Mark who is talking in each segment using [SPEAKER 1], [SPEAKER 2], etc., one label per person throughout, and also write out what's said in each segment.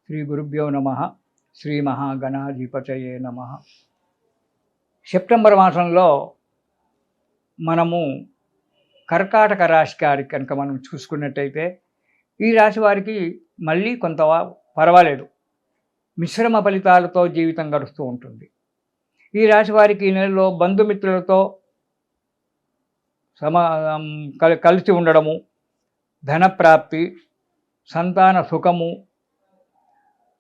[SPEAKER 1] శ్రీ గురుభ్యో నమ. శ్రీ మహాగణాధిపతయే నమ. సెప్టెంబర్ మాసంలో మనము కర్కాటక రాశి గారికి కనుక మనం చూసుకున్నట్టయితే ఈ రాశి వారికి మళ్ళీ కొంత పర్వాలేదు, మిశ్రమ ఫలితాలతో జీవితం గడుస్తూ ఉంటుంది. ఈ రాశి వారికి ఈ నెలలో బంధుమిత్రులతో కలిసి ఉండడము, ధనప్రాప్తి, సంతాన సుఖము,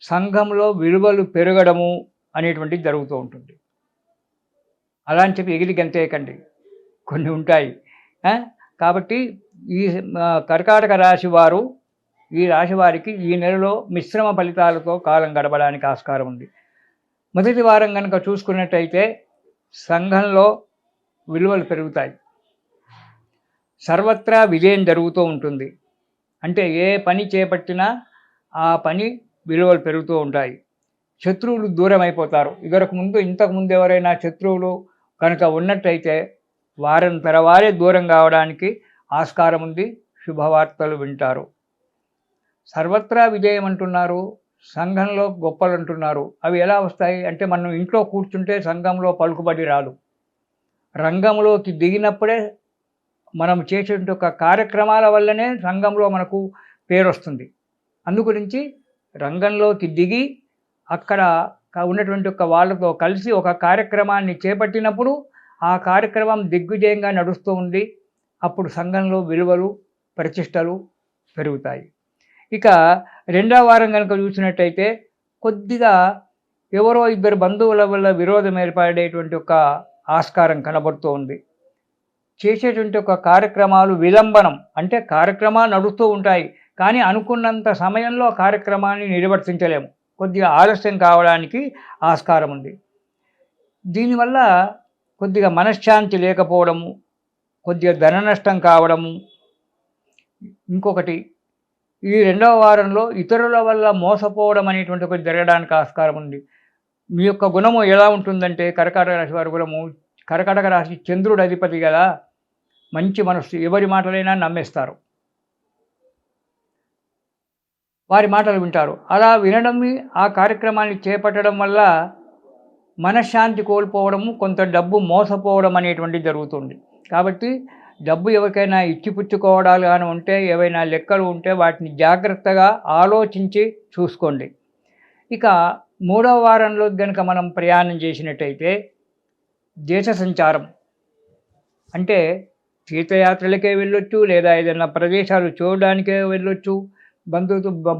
[SPEAKER 1] సంఘంలో విలువలు పెరగడము అనేటువంటిది జరుగుతూ ఉంటుంది. అలా అని చెప్పి ఎగిరి గంతేయకండి, కొన్ని ఉంటాయి. కాబట్టి ఈ కర్కాటక రాశి వారు, ఈ రాశి వారికి ఈ నెలలో మిశ్రమ ఫలితాలతో కాలం గడపడానికి ఆస్కారం ఉంది. మొదటి వారం కనుక చూసుకున్నట్టయితే సంఘంలో విలువలు పెరుగుతాయి, సర్వత్రా విజయం జరుగుతూ ఉంటుంది. అంటే ఏ పని చేపట్టినా ఆ పని విలువలు పెరుగుతూ ఉంటాయి. శత్రువులు దూరం అయిపోతారు. ఇంతకుముందు ఎవరైనా శత్రువులు కనుక ఉన్నట్టయితే వారంతర వారే దూరం కావడానికి ఆస్కారం ఉంది. శుభవార్తలు వింటారు. సర్వత్రా విజయం అంటున్నారు, సంఘంలో గొప్పలు అంటున్నారు. అవి ఎలా వస్తాయి అంటే, మనం ఇంట్లో కూర్చుంటే సంఘంలో పలుకుబడి రాదు. రంగంలోకి దిగినప్పుడే మనం చేసే ఒక కార్యక్రమాల వల్లనే సంఘంలో మనకు పేరు వస్తుంది. అందుగురించి రంగంలోకి దిగి అక్కడ ఉన్నటువంటి వాళ్ళతో కలిసి ఒక కార్యక్రమాన్ని చేపట్టినప్పుడు ఆ కార్యక్రమం దిగ్విజయంగా నడుస్తూ ఉంది. అప్పుడు సంఘంలో విలువలు, ప్రతిష్టలు పెరుగుతాయి. ఇక రెండవ వారం కనుక చూసినట్టయితే కొద్దిగా ఎవరో ఇద్దరు బంధువుల వల్ల విరోధం ఏర్పడేటువంటి ఒక ఆస్కారం కనబడుతూ ఉంది. చేసేటువంటి ఒక కార్యక్రమాలు విలంబనం, అంటే కార్యక్రమాలు నడుస్తూ ఉంటాయి కానీ అనుకున్నంత సమయంలో కార్యక్రమాన్ని నిర్వర్తించలేము, కొద్దిగా ఆలస్యం కావడానికి ఆస్కారం ఉంది. దీనివల్ల కొద్దిగా మనశ్శాంతి లేకపోవడము, కొద్దిగా ధన నష్టం కావడము. ఇంకొకటి, ఈ రెండవ వారంలో ఇతరుల వల్ల మోసపోవడం అనేటువంటి ఒకటి జరగడానికి ఆస్కారం ఉంది. మీ యొక్క గుణము ఎలా ఉంటుందంటే, కర్కాటక రాశి వారి గుణము, కర్కాటక రాశి చంద్రుడు అధిపతి కదా, మంచి మనస్సు, ఎవరి మాటలైనా నమ్మేస్తారు, వారి మాటలు వింటారు. అలా వినడం, ఆ కార్యక్రమాన్ని చేపట్టడం వల్ల మనశ్శాంతి కోల్పోవడము, కొంత డబ్బు మోసపోవడం అనేటువంటిది జరుగుతుంది. కాబట్టి డబ్బు ఎవరికైనా ఇచ్చిపుచ్చుకోవడాలు కానీ ఉంటే, ఏవైనా లెక్కలు ఉంటే వాటిని జాగ్రత్తగా ఆలోచించి చూసుకోండి. ఇక మూడవ వారంలో కనుక మనం ప్రయాణం చేసినట్టయితే దేశ సంచారం, అంటే తీర్థయాత్రలకే వెళ్ళొచ్చు, లేదా ఏదైనా ప్రదేశాలు చూడడానికే వెళ్ళొచ్చు,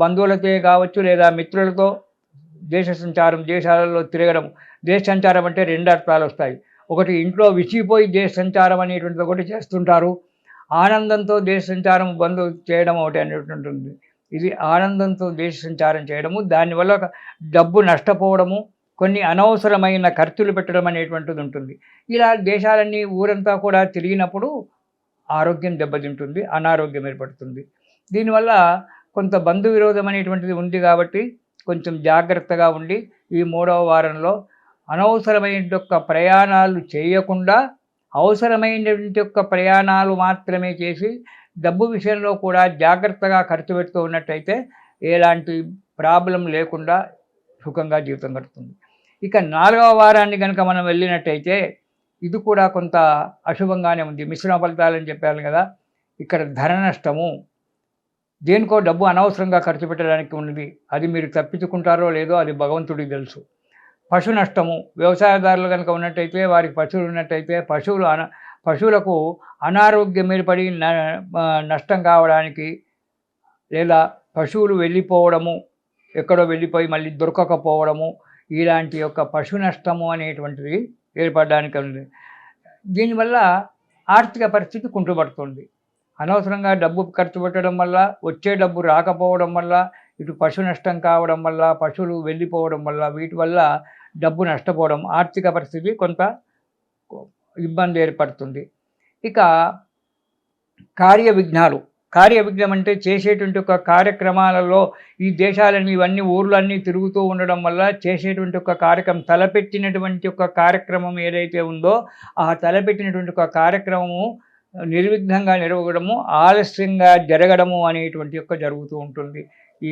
[SPEAKER 1] బంధువులతో కావచ్చు, లేదా మిత్రులతో దేశ సంచారం, దేశాలలో తిరగడం. దేశ సంచారం అంటే రెండు అర్థాలు వస్తాయి. ఒకటి, ఇంట్లో విసిగిపోయి దేశ సంచారం అనేటువంటిది ఒకటి చేస్తుంటారు. ఆనందంతో దేశ సంచారం చేయడం ఒకటి అనేటువంటిది. ఇది ఆనందంతో దేశ సంచారం చేయడము, దానివల్ల డబ్బు నష్టపోవడము, కొన్ని అనవసరమైన ఖర్చులు పెట్టడం అనేటువంటిది ఉంటుంది. ఇలా దేశాలన్నీ ఊరంతా కూడా తిరిగినప్పుడు ఆరోగ్యం దెబ్బతింటుంది, అనారోగ్యం ఏర్పడుతుంది. దీనివల్ల కొంత బంధు విరోధం అనేటువంటిది ఉంది. కాబట్టి కొంచెం జాగ్రత్తగా ఉండి ఈ మూడవ వారంలో అనవసరమైన ప్రయాణాలు చేయకుండా అవసరమైనటువంటి ప్రయాణాలు మాత్రమే చేసి డబ్బు విషయంలో కూడా జాగ్రత్తగా ఖర్చు పెడుతూ ఉన్నట్టయితే ఎలాంటి ప్రాబ్లం లేకుండా సుఖంగా జీవితం గడుస్తుంది. ఇక నాలుగవ వారాన్ని కనుక మనం వెళ్ళినట్టయితే ఇది కూడా కొంత అశుభంగానే ఉంది. మిశ్రమ ఫలితాలని చెప్పాను కదా. ఇక్కడ ధన నష్టము, దేనికో డబ్బు అనవసరంగా ఖర్చు పెట్టడానికి ఉన్నది, అది మీరు తప్పించుకుంటారో లేదో అది భగవంతుడికి తెలుసు. పశు నష్టము, వ్యవసాయదారులు కనుక ఉన్నట్టయితే, వారికి పశువులు ఉన్నట్టయితే పశువులకు అనారోగ్యం ఏర్పడి నష్టం కావడానికి, లేదా పశువులు వెళ్ళిపోవడము, ఎక్కడో వెళ్ళిపోయి మళ్ళీ దొరకకపోవడము, ఇలాంటి యొక్క పశు నష్టము అనేటువంటిది ఏర్పడడానికి ఉంది. దీనివల్ల ఆర్థిక పరిస్థితి కుంటుపడుతుంది. అనవసరంగా డబ్బు ఖర్చు పెట్టడం వల్ల, వచ్చే డబ్బు రాకపోవడం వల్ల, ఇటు పశు నష్టం కావడం వల్ల, పశువులు వెళ్ళిపోవడం వల్ల, వీటి వల్ల డబ్బు నష్టపోవడం, ఆర్థిక పరిస్థితి కొంత ఇబ్బంది ఏర్పడుతుంది. ఇక కార్యవిఘ్నం అంటే చేసేటువంటి ఒక కార్యక్రమాలలో ఈ దేశాలని, ఇవన్నీ ఊర్లన్నీ తిరుగుతూ ఉండడం వల్ల చేసేటువంటి ఒక కార్యక్రమం, తలపెట్టినటువంటి ఒక కార్యక్రమం ఏదైతే ఉందో ఆ తలపెట్టినటువంటి ఒక కార్యక్రమము నిర్విఘ్నంగా నిర్వహడము, ఆలస్యంగా జరగడము అనేటువంటి యొక్క జరుగుతూ ఉంటుంది. ఈ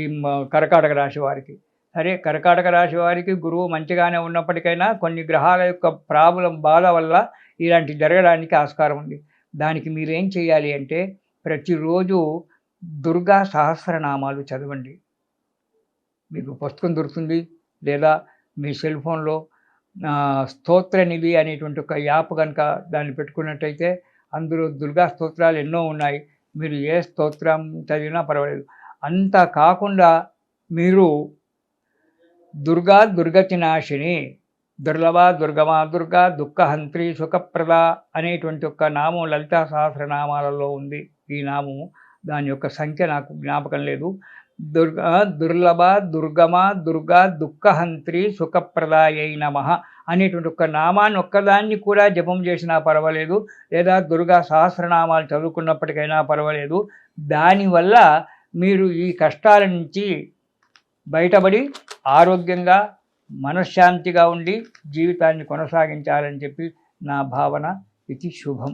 [SPEAKER 1] కర్కాటక రాశి వారికి. సరే, కర్కాటక రాశి వారికి గురువు మంచిగానే ఉన్నప్పటికైనా కొన్ని గ్రహాల యొక్క ప్రాబ్లం బాధ వల్ల ఇలాంటి జరగడానికి ఆస్కారం ఉంది. దానికి మీరేం చేయాలి అంటే ప్రతిరోజు దుర్గా సహస్రనామాలు చదవండి. మీకు పుస్తకం దొరుకుతుంది, లేదా మీ సెల్ ఫోన్లో స్తోత్ర నిధి అనేటువంటి ఒక యాప్ కనుక దాన్ని పెట్టుకున్నట్టయితే అందులో దుర్గా స్తోత్రాలు ఎన్నో ఉన్నాయి. మీరు ఏ స్తోత్రం చదివినా పర్వాలేదు. అంతా కాకుండా మీరు దుర్గా దుర్గతి నాశిని, దుర్లభ దుర్గమా దుర్గా దుఃఖహంత్రి సుఖప్రద అనేటువంటి ఒక నామం లలితా సహస్రనామాలలో ఉంది. ఈ నామము దాని యొక్క సంఖ్య నాకు జ్ఞాపకం లేదు. దుర్లభ దుర్గమ దుర్గా దుఃఖహంత్రి సుఖప్రదాయై నమః అనేటువంటి ఒక నామాన్ని ఒక్కదాన్ని కూడా జపం చేసినా పర్వాలేదు, లేదా దుర్గా సహస్రనామాలు చదువుకున్నప్పటికైనా పర్వాలేదు. దానివల్ల మీరు ఈ కష్టాల నుంచి బయటపడి ఆరోగ్యంగా మనశ్శాంతిగా ఉండి జీవితాన్ని కొనసాగించాలని చెప్పి నా భావన. ఇది శుభం.